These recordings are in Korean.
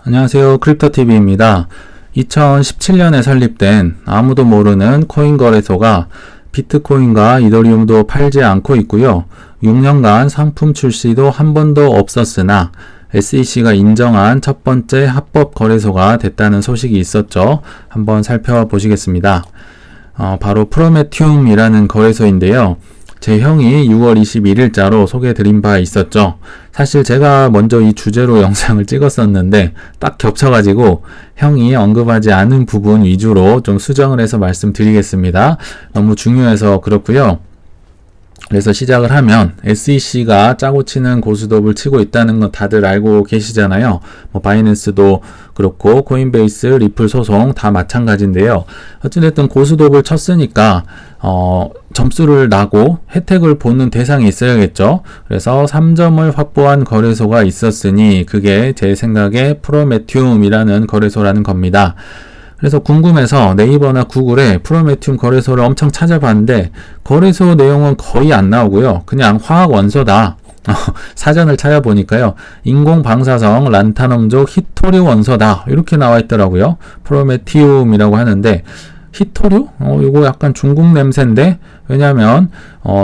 안녕하세요. 크립토TV입니다. 2017년에 설립된 아무도 모르는 코인 거래소가 비트코인과 이더리움도 팔지 않고 있고요. 6년간 상품 출시도 한 번도 없었으나 SEC가 인정한 첫 번째 합법 거래소가 됐다는 소식이 있었죠. 한번 살펴보시겠습니다. 바로 프로메티움이라는 거래소인데요. 제 형이 6월 21일자로 소개드린 바 있었죠. 사실 제가 먼저 이 주제로 영상을 찍었었는데 딱 겹쳐가지고 형이 언급하지 않은 부분 위주로 좀 수정을 해서 말씀드리겠습니다. 너무 중요해서 그렇고요. 그래서 시작을 하면 SEC가 짜고 치는 고스톱을 치고 있다는 건 다들 알고 계시잖아요. 바이낸스도 그렇고 코인베이스, 리플 소송 다 마찬가지인데요. 어찌됐든 고스톱을 쳤으니까 점수를 나고 혜택을 보는 대상이 있어야겠죠. 그래서 3점을 확보한 거래소가 있었으니 그게 제 생각에 프로메티움이라는 거래소라는 겁니다. 그래서 궁금해서 네이버나 구글에 프로메티움 거래소를 엄청 찾아봤는데 거래소 내용은 거의 안 나오고요. 그냥 화학 원소다. 사전을 찾아보니까요. 인공방사성 란타넘족 히토류 원소다. 이렇게 나와 있더라고요. 프로메티움이라고 하는데 히토류? 이거 약간 중국 냄새인데? 왜냐면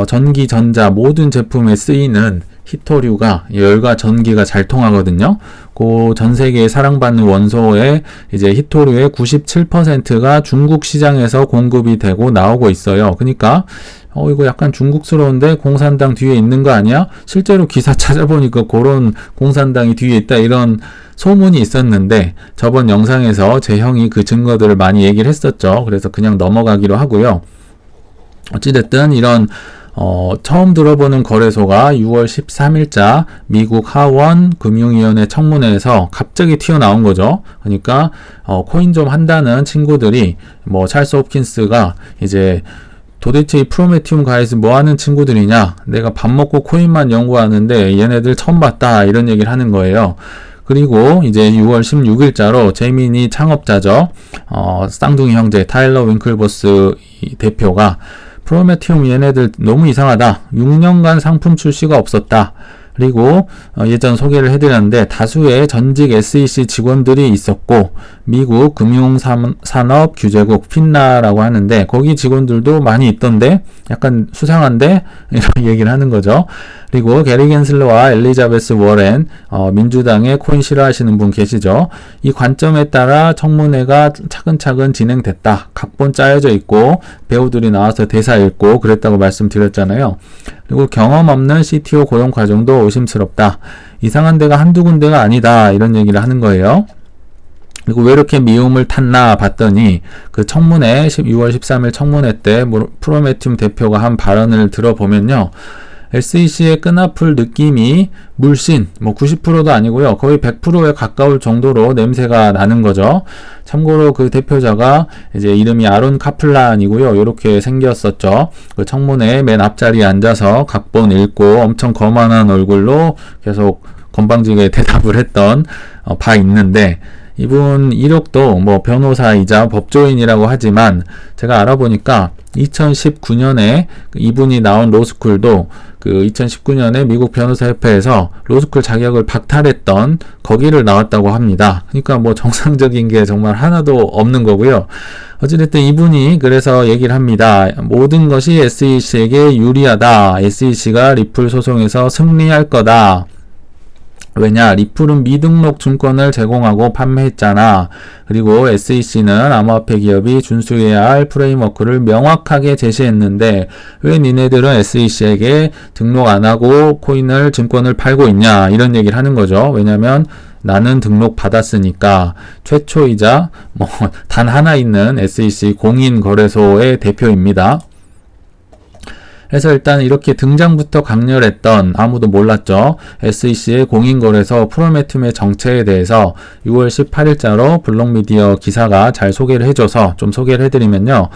전기, 전자 모든 제품에 쓰이는 히토류가 열과 전기가 잘 통하거든요. 그 전 세계에 사랑받는 원소의 이제 히토류의 97%가 중국 시장에서 공급이 되고 나오고 있어요. 그러니까 이거 약간 중국스러운데 공산당 뒤에 있는 거 아니야? 실제로 기사 찾아보니까 그런 공산당이 뒤에 있다 이런 소문이 있었는데 저번 영상에서 제 형이 그 증거들을 많이 얘기를 했었죠. 그래서 그냥 넘어가기로 하고요. 어찌됐든 이런 처음 들어보는 거래소가 6월 13일자 미국 하원 금융위원회 청문회에서 갑자기 튀어나온 거죠. 그러니까 코인 좀 한다는 친구들이 찰스 홉킨스가 이제 도대체 이 프로메티움 가에서 뭐 하는 친구들이냐? 내가 밥 먹고 코인만 연구하는데 얘네들 처음 봤다 이런 얘기를 하는 거예요. 그리고 이제 6월 16일자로 제미니 창업자죠. 쌍둥이 형제 타일러 윙클보스 대표가 프로메티움 얘네들 너무 이상하다. 6년간 상품 출시가 없었다. 그리고 예전 소개를 해드렸는데 다수의 전직 SEC 직원들이 있었고 미국 금융산업규제국 핀나라고 하는데 거기 직원들도 많이 있던데 약간 수상한데 이런 얘기를 하는 거죠. 그리고 게리 겐슬러와 엘리자베스 워렌 민주당의 코인 싫어하시는 분 계시죠. 이 관점에 따라 청문회가 차근차근 진행됐다. 각본 짜여져 있고 배우들이 나와서 대사 읽고 그랬다고 말씀드렸잖아요. 그리고 경험 없는 CTO 고용 과정도 의심스럽다. 이상한 데가 한두 군데가 아니다. 이런 얘기를 하는 거예요. 그리고 왜 이렇게 미움을 탔나 봤더니 그 청문회 6월 13일 청문회 때 프로메티움 대표가 한 발언을 들어보면요. SEC의 끈아풀 느낌이 물씬 90%도 아니고요. 거의 100%에 가까울 정도로 냄새가 나는 거죠. 참고로 그 대표자가 이제 이름이 아론 카플란이고요. 이렇게 생겼었죠. 그 청문회 맨 앞자리에 앉아서 각본 읽고 엄청 거만한 얼굴로 계속 건방지게 대답을 했던 바 있는데 이분 이력도 변호사이자 법조인이라고 하지만 제가 알아보니까 2019년에 이분이 나온 로스쿨도 그 2019년에 미국 변호사협회에서 로스쿨 자격을 박탈했던 거기를 나왔다고 합니다. 그러니까 정상적인 게 정말 하나도 없는 거고요. 어찌됐든 이분이 그래서 얘기를 합니다. 모든 것이 SEC에게 유리하다. SEC가 리플 소송에서 승리할 거다. 왜냐? 리플은 미등록 증권을 제공하고 판매했잖아. 그리고 SEC는 암호화폐 기업이 준수해야 할 프레임워크를 명확하게 제시했는데 왜 니네들은 SEC에게 등록 안 하고 코인을 증권을 팔고 있냐? 이런 얘기를 하는 거죠. 왜냐면 나는 등록 받았으니까 최초이자 단 하나 있는 SEC 공인 거래소의 대표입니다. 그래서 일단 이렇게 등장부터 강렬했던 아무도 몰랐죠. SEC의 공인거래소 프로메티움의 정체에 대해서 6월 18일자로 블록미디어 기사가 잘 소개를 해줘서 좀 소개를 해드리면요.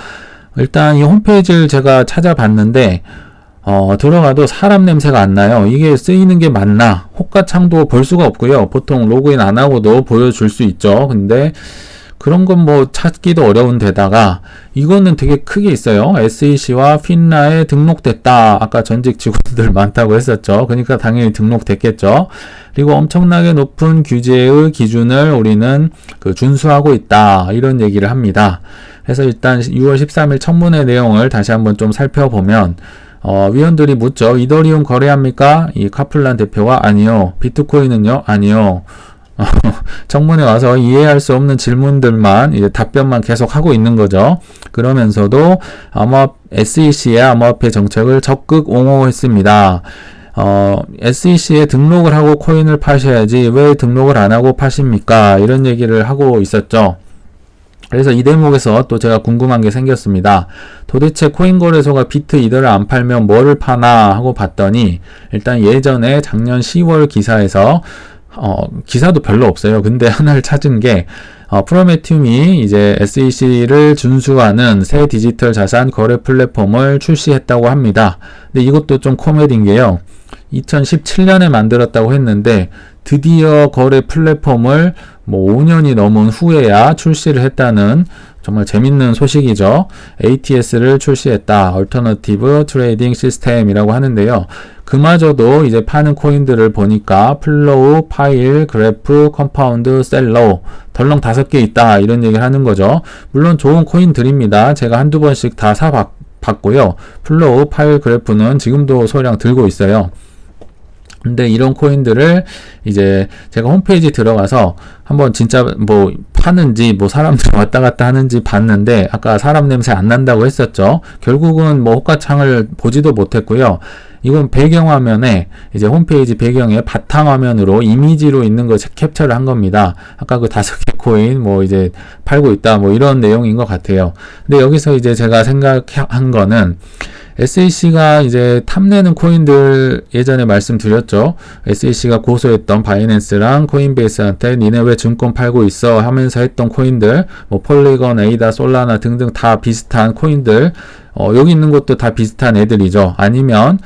일단 이 홈페이지를 제가 찾아봤는데 들어가도 사람 냄새가 안 나요. 이게 쓰이는 게 맞나? 호가창도 볼 수가 없고요. 보통 로그인 안 하고도 보여줄 수 있죠. 근데 그런 건 뭐 찾기도 어려운 데다가 이거는 되게 크게 있어요. SEC와 핀라에 등록됐다. 아까 전직 직원들 많다고 했었죠. 그러니까 당연히 등록됐겠죠. 그리고 엄청나게 높은 규제의 기준을 우리는 준수하고 있다. 이런 얘기를 합니다. 그래서 일단 6월 13일 청문회 내용을 다시 한번 좀 살펴보면 위원들이 묻죠. 이더리움 거래합니까? 이 카플란 대표가 아니요. 비트코인은요? 아니요. 청문회 와서 이해할 수 없는 질문들만 이제 답변만 계속 하고 있는 거죠. 그러면서도 SEC의 암호화폐 정책을 적극 옹호했습니다. SEC에 등록을 하고 코인을 파셔야지 왜 등록을 안 하고 파십니까? 이런 얘기를 하고 있었죠. 그래서 이 대목에서 또 제가 궁금한 게 생겼습니다. 도대체 코인 거래소가 비트 이더를 안 팔면 뭐를 파나 하고 봤더니 일단 예전에 작년 10월 기사에서 기사도 별로 없어요. 근데 하나를 찾은 게 프로메티움이 이제 SEC를 준수하는 새 디지털 자산 거래 플랫폼을 출시했다고 합니다. 근데 이것도 좀 코미디인 게요. 2017년에 만들었다고 했는데 드디어 거래 플랫폼을 뭐 5년이 넘은 후에야 출시를 했다는 정말 재밌는 소식이죠. ATS를 출시했다. Alternative Trading System이라고 하는데요. 그마저도 이제 파는 코인들을 보니까 플로우, 파일, 그래프, 컴파운드, 셀러 덜렁 5개 있다. 이런 얘기를 하는 거죠. 물론 좋은 코인들입니다. 제가 한두 번씩 다 사봤고요. 플로우, 파일, 그래프는 지금도 소량 들고 있어요. 근데 이런 코인들을 이제 제가 홈페이지 들어가서 한번 진짜 뭐 파는지 뭐 사람들이 왔다 갔다 하는지 봤는데 아까 사람 냄새 안 난다고 했었죠. 결국은 뭐 호가창을 보지도 못했고요. 이건 배경화면에 이제 홈페이지 배경에 바탕화면으로 이미지로 있는 거 캡처를 한 겁니다. 아까 그 5개 코인 뭐 이제 팔고 있다 뭐 이런 내용인 것 같아요. 근데 여기서 이제 제가 생각한 거는 SEC가 이제 탐내는 코인들 예전에 말씀드렸죠. SEC가 고소했던 바이낸스랑 코인베이스한테 니네 왜 증권 팔고 있어 하면서 했던 코인들 뭐 폴리건, 에이다, 솔라나 등등 다 비슷한 코인들 여기 있는 것도 다 비슷한 애들이죠. 아니면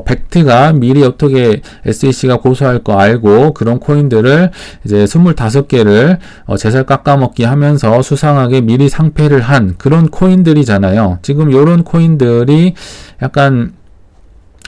벡트가 미리 어떻게 SEC가 고소할 거 알고 그런 코인들을 이제 25개를 제살 깎아먹기 하면서 수상하게 미리 상패를 한 그런 코인들이잖아요. 지금 요런 코인들이 약간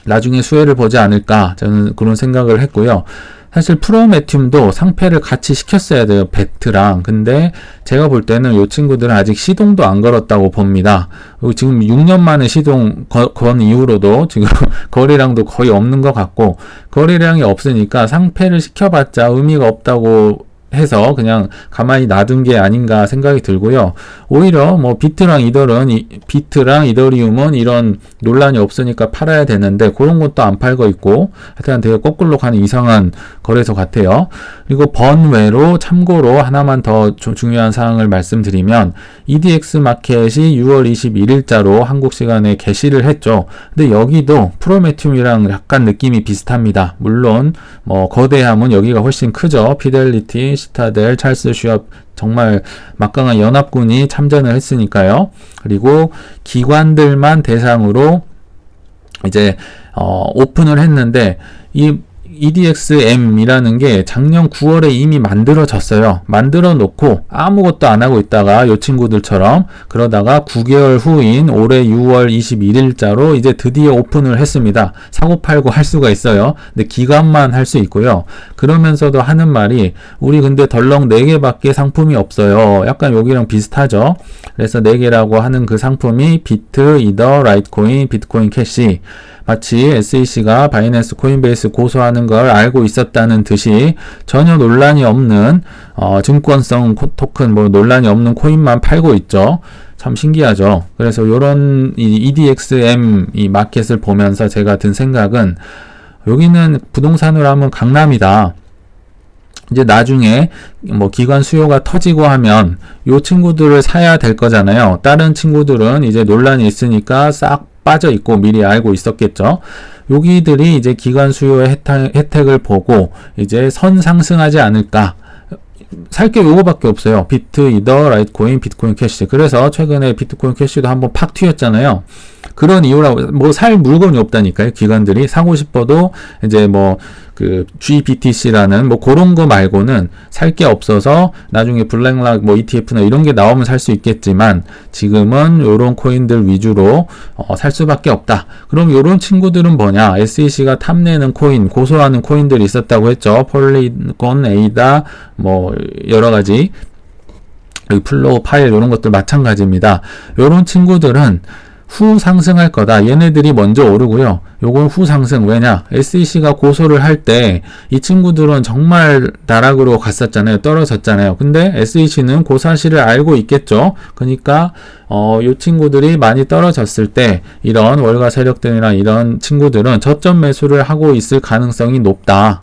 나중에 수혜를 보지 않을까 저는 그런 생각을 했고요. 사실 프로메티움도 상패를 같이 시켰어야 돼요. 벡트랑. 근데 제가 볼 때는 이 친구들은 아직 시동도 안 걸었다고 봅니다. 지금 6년 만에 시동 건 이후로도 지금 거래량도 거의 없는 것 같고 거래량이 없으니까 상패를 시켜봤자 의미가 없다고 해서 그냥 가만히 놔둔 게 아닌가 생각이 들고요. 오히려 뭐 비트랑 이더리움은 이런 논란이 없으니까 팔아야 되는데 그런 것도 안 팔고 있고 하여튼 되게 거꾸로 가는 이상한 거래소 같아요. 그리고 번외로 참고로 하나만 더 중요한 사항을 말씀드리면 EDX 마켓이 6월 21일자로 한국 시간에 개시를 했죠. 근데 여기도 프로메티움이랑 약간 느낌이 비슷합니다. 물론 뭐 거대함은 여기가 훨씬 크죠. 피델리티, 시타델, 찰스 슈왑 정말 막강한 연합군이 참전을 했으니까요. 그리고 기관들만 대상으로 이제 오픈을 했는데 이 EDXM이라는 게 작년 9월에 이미 만들어졌어요. 만들어 놓고 아무것도 안 하고 있다가 이 친구들처럼 그러다가 9개월 후인 올해 6월 21일자로 이제 드디어 오픈을 했습니다. 사고팔고 할 수가 있어요. 근데 기간만 할 수 있고요. 그러면서도 하는 말이 우리 근데 덜렁 4개밖에 상품이 없어요. 약간 여기랑 비슷하죠. 그래서 4개라고 하는 그 상품이 비트, 이더, 라이트코인, 비트코인 캐시 마치 SEC가 바이낸스 코인베이스 고소하는 걸 알고 있었다는 듯이 전혀 논란이 없는 증권성 토큰 뭐 논란이 없는 코인만 팔고 있죠. 참 신기하죠. 그래서 요런 EDXM 이 마켓을 보면서 제가 든 생각은 여기는 부동산으로 하면 강남이다. 이제 나중에 뭐 기관 수요가 터지고 하면 요 친구들을 사야 될 거잖아요. 다른 친구들은 이제 논란이 있으니까 싹 빠져 있고 미리 알고 있었겠죠. 여기들이 이제 기관 수요의 혜택을 보고 이제 선 상승하지 않을까. 살 게 요거밖에 없어요. 비트, 이더, 라이트코인, 비트코인 캐시. 그래서 최근에 비트코인 캐시도 한번 팍 튀었잖아요. 그런 이유라고 뭐 살 물건이 없다니까요. 기관들이 사고 싶어도 이제 뭐 그 GBTC라는 뭐 그런 거 말고는 살 게 없어서 나중에 블랙락 뭐 ETF나 이런 게 나오면 살 수 있겠지만 지금은 요런 코인들 위주로 살 수밖에 없다. 그럼 요런 친구들은 뭐냐? SEC가 탐내는 코인, 고소하는 코인들이 있었다고 했죠. 폴리곤, 에이다, 뭐 여러 가지 플로우, 파일 이런 것들 마찬가지입니다. 요런 친구들은 후 상승할 거다. 얘네들이 먼저 오르고요. 요건 후 상승. 왜냐? SEC가 고소를 할 때 이 친구들은 정말 나락으로 갔었잖아요. 떨어졌잖아요. 근데 SEC는 그 사실을 알고 있겠죠. 그러니까 요 친구들이 많이 떨어졌을 때 이런 월가 세력들이나 이런 친구들은 저점 매수를 하고 있을 가능성이 높다.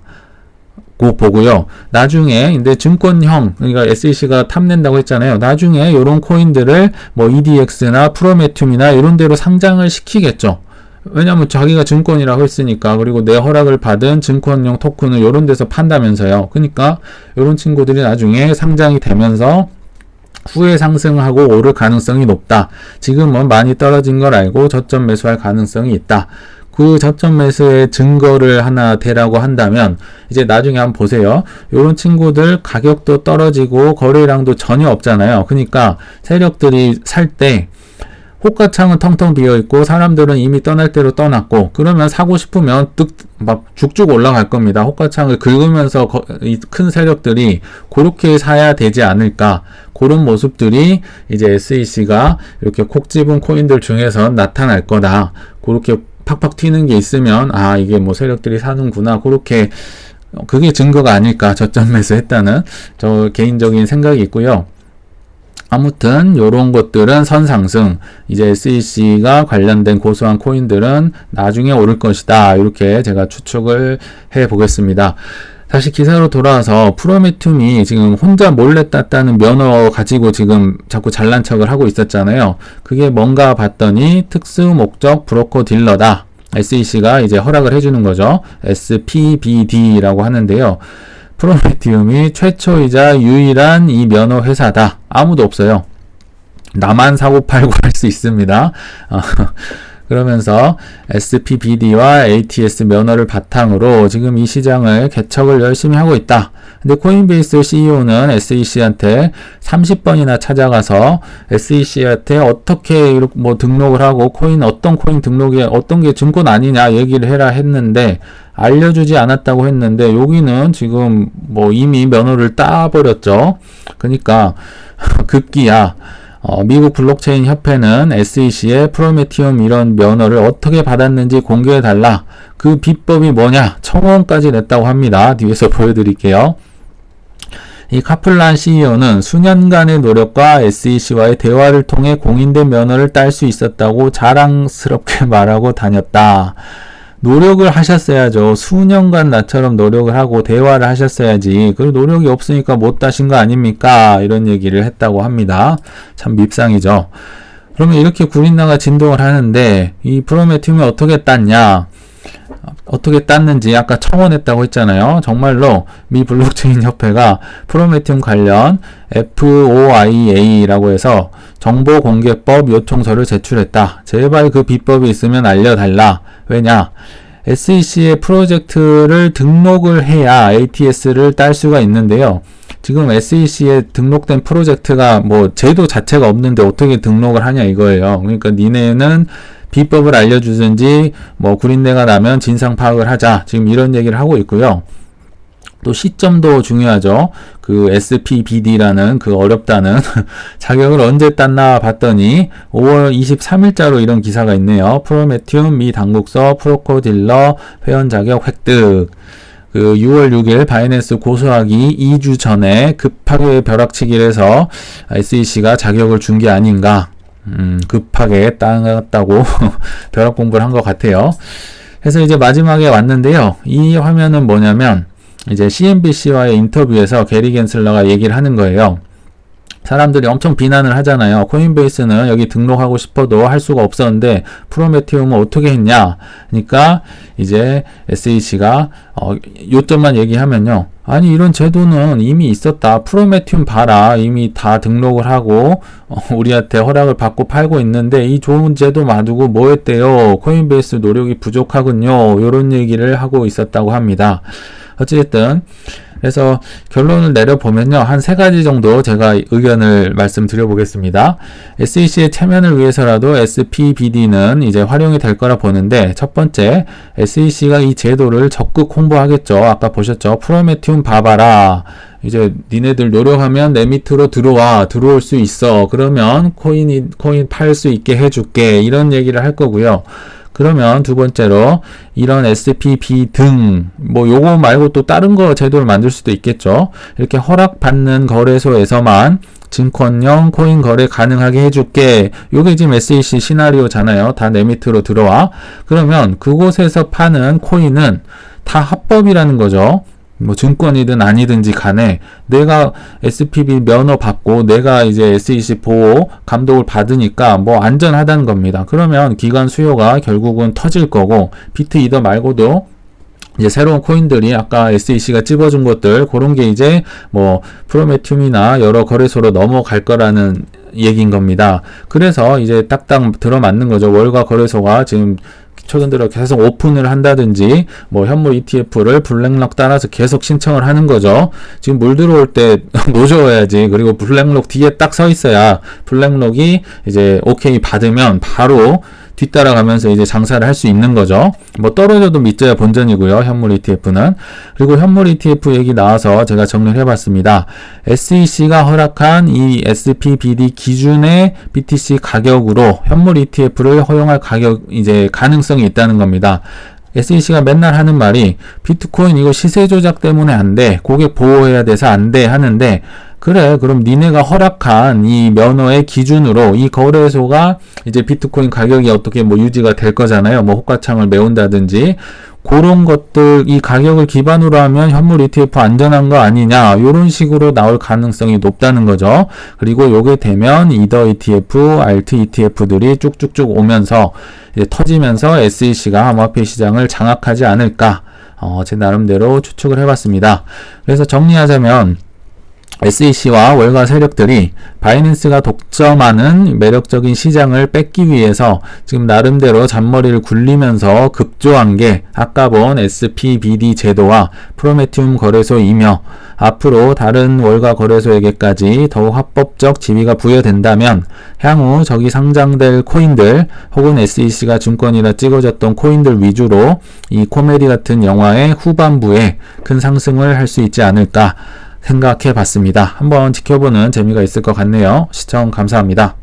고 보고요. 나중에 근데 증권형, 그러니까 SEC가 탐낸다고 했잖아요. 나중에 이런 코인들을 뭐 EDX나 프로메튬이나 이런 데로 상장을 시키겠죠. 왜냐면 자기가 증권이라고 했으니까. 그리고 내 허락을 받은 증권용 토큰을 이런 데서 판다면서요. 그러니까 이런 친구들이 나중에 상장이 되면서 후에 상승하고 오를 가능성이 높다. 지금은 많이 떨어진 걸 알고 저점 매수할 가능성이 있다. 그 저점 매수의 증거를 하나 대라고 한다면 이제 나중에 한번 보세요. 요런 친구들 가격도 떨어지고 거래량도 전혀 없잖아요. 그러니까 세력들이 살 때 호가창은 텅텅 비어있고 사람들은 이미 떠날 대로 떠났고 그러면 사고 싶으면 막 쭉쭉 올라갈 겁니다. 호가창을 긁으면서 이 큰 세력들이 그렇게 사야 되지 않을까. 그런 모습들이 이제 SEC가 이렇게 콕 집은 코인들 중에서 나타날 거다. 그렇게 팍팍 튀는 게 있으면 이게 뭐 세력들이 사는구나. 그렇게 그게 증거가 아닐까. 저점 매수했다는 저 개인적인 생각이 있고요. 아무튼 요런 것들은 선상승. 이제 SEC가 관련된 고소한 코인들은 나중에 오를 것이다. 이렇게 제가 추측을 해 보겠습니다. 다시 기사로 돌아와서 프로메튬이 지금 혼자 몰래 땄다는 면허 가지고 지금 자꾸 잘난 척을 하고 있었잖아요. 그게 뭔가 봤더니 특수 목적 브로커 딜러다. SEC가 이제 허락을 해주는 거죠. SPBD라고 하는데요. 프로메튬이 최초이자 유일한 이 면허 회사다. 아무도 없어요. 나만 사고 팔고 할 수 있습니다. 그러면서 SPBD와 ATS 면허를 바탕으로 지금 이 시장을 개척을 열심히 하고 있다. 근데 코인베이스 CEO는 SEC한테 30번이나 찾아가서 SEC한테 어떻게 뭐 등록을 하고 어떤 코인 등록이 어떤 게 증권 아니냐 얘기를 해라 했는데 알려주지 않았다고 했는데 여기는 지금 뭐 이미 면허를 따버렸죠. 그러니까 급기야 미국 블록체인 협회는 SEC의 프로메티움 이런 면허를 어떻게 받았는지 공개해달라. 그 비법이 뭐냐? 청원까지 냈다고 합니다. 뒤에서 보여드릴게요. 이 카플란 CEO는 수년간의 노력과 SEC와의 대화를 통해 공인된 면허를 딸 수 있었다고 자랑스럽게 말하고 다녔다. 노력을 하셨어야죠. 수년간 나처럼 노력을 하고 대화를 하셨어야지. 그 노력이 없으니까 못 따신 거 아닙니까? 이런 얘기를 했다고 합니다. 참 밉상이죠. 그러면 이렇게 구린나가 진동을 하는데 이 프로메튬이 어떻게 땄냐? 어떻게 땄는지 아까 청원했다고 했잖아요. 정말로 미 블록체인 협회가 프로메튬 관련 FOIA라고 해서 정보공개법 요청서를 제출했다. 제발 그 비법이 있으면 알려달라. 왜냐? SEC의 프로젝트를 등록을 해야 ATS를 딸 수가 있는데요. 지금 SEC에 등록된 프로젝트가 뭐 제도 자체가 없는데 어떻게 등록을 하냐 이거예요. 그러니까 니네는 비법을 알려주든지 뭐 구린내가 나면 진상 파악을 하자. 지금 이런 얘기를 하고 있고요. 또 시점도 중요하죠. 그 SPBD라는 그 어렵다는 자격을 언제 땄나 봤더니 5월 23일자로 이런 기사가 있네요. 프로메튬 미 당국서 프로코딜러 회원 자격 획득. 그 6월 6일 바이낸스 고소하기 2주 전에 급하게 벼락치기를 해서 SEC가 자격을 준 게 아닌가. 급하게 따갔다고 벼락 공부를 한 것 같아요. 그래서 이제 마지막에 왔는데요. 이 화면은 뭐냐면 이제 CNBC와의 인터뷰에서 게리 겐슬러가 얘기를 하는 거예요. 사람들이 엄청 비난을 하잖아요. 코인베이스는 여기 등록하고 싶어도 할 수가 없었는데 프로메티움은 어떻게 했냐? 그러니까 이제 SEC가 요점만 얘기하면요. 아니 이런 제도는 이미 있었다. 프로메티움 봐라. 이미 다 등록을 하고 우리한테 허락을 받고 팔고 있는데 이 좋은 제도 놔두고 뭐 했대요. 코인베이스 노력이 부족하군요. 이런 얘기를 하고 있었다고 합니다. 어쨌든 그래서 결론을 내려보면요. 한 3가지 정도 제가 의견을 말씀드려 보겠습니다. SEC의 체면을 위해서라도 SPBD는 이제 활용이 될 거라 보는데, 첫 번째, SEC가 이 제도를 적극 홍보하겠죠. 아까 보셨죠? 프로메티움 봐봐라. 이제 니네들 노력하면 내 밑으로 들어올 수 있어. 그러면 코인 팔 수 있게 해줄게. 이런 얘기를 할 거고요. 그러면 두 번째로 이런 SPB 등 뭐 요거 말고 또 다른 거 제도를 만들 수도 있겠죠. 이렇게 허락받는 거래소에서만 증권형 코인 거래 가능하게 해줄게. 요게 지금 SEC 시나리오잖아요. 다 내 밑으로 들어와. 그러면 그곳에서 파는 코인은 다 합법이라는 거죠. 뭐 증권이든 아니든지 간에 내가 SPB 면허 받고 내가 이제 SEC 보호 감독을 받으니까 뭐 안전하다는 겁니다. 그러면 기관 수요가 결국은 터질 거고, 비트 이더 말고도 이제 새로운 코인들이 아까 SEC가 찝어준 것들, 그런 게 이제 뭐 프로메티움이나 여러 거래소로 넘어갈 거라는 얘기인 겁니다. 그래서 이제 딱딱 들어맞는 거죠. 월가 거래소가 지금 최근 들어 계속 오픈을 한다든지 뭐 현물 ETF를 블랙록 따라서 계속 신청을 하는 거죠. 지금 물 들어올 때 노져야지. 그리고 블랙록 뒤에 딱 서 있어야 블랙록이 이제 오케이 받으면 바로 뒤따라가면서 이제 장사를 할 수 있는 거죠. 뭐 떨어져도 믿져야 본전이고요. 현물 ETF는. 그리고 현물 ETF 얘기 나와서 제가 정리를 해봤습니다. SEC가 허락한 이 SPBD 기준의 BTC 가격으로 현물 ETF를 허용할 이제 가능성이 있다는 겁니다. SEC가 맨날 하는 말이 비트코인 이거 시세 조작 때문에 안 돼. 고객 보호해야 돼서 안 돼 하는데, 그래, 그럼 니네가 허락한 이 면허의 기준으로 이 거래소가 이제 비트코인 가격이 어떻게 뭐 유지가 될 거잖아요. 뭐 호가창을 메운다든지. 그런 것들, 이 가격을 기반으로 하면 현물 ETF 안전한 거 아니냐, 요런 식으로 나올 가능성이 높다는 거죠. 그리고 요게 되면 이더 ETF, 알트 ETF들이 쭉쭉쭉 오면서 이제 터지면서 SEC가 암호화폐 시장을 장악하지 않을까, 제 나름대로 추측을 해봤습니다. 그래서 정리하자면 SEC와 월가 세력들이 바이낸스가 독점하는 매력적인 시장을 뺏기 위해서 지금 나름대로 잔머리를 굴리면서 급조한 게 아까 본 SPBD 제도와 프로메티움 거래소이며, 앞으로 다른 월가 거래소에게까지 더욱 합법적 지위가 부여된다면 향후 저기 상장될 코인들 혹은 SEC가 증권이라 찍어졌던 코인들 위주로 이 코미디 같은 영화의 후반부에 큰 상승을 할 수 있지 않을까 생각해 봤습니다. 한번 지켜보는 재미가 있을 것 같네요. 시청 감사합니다.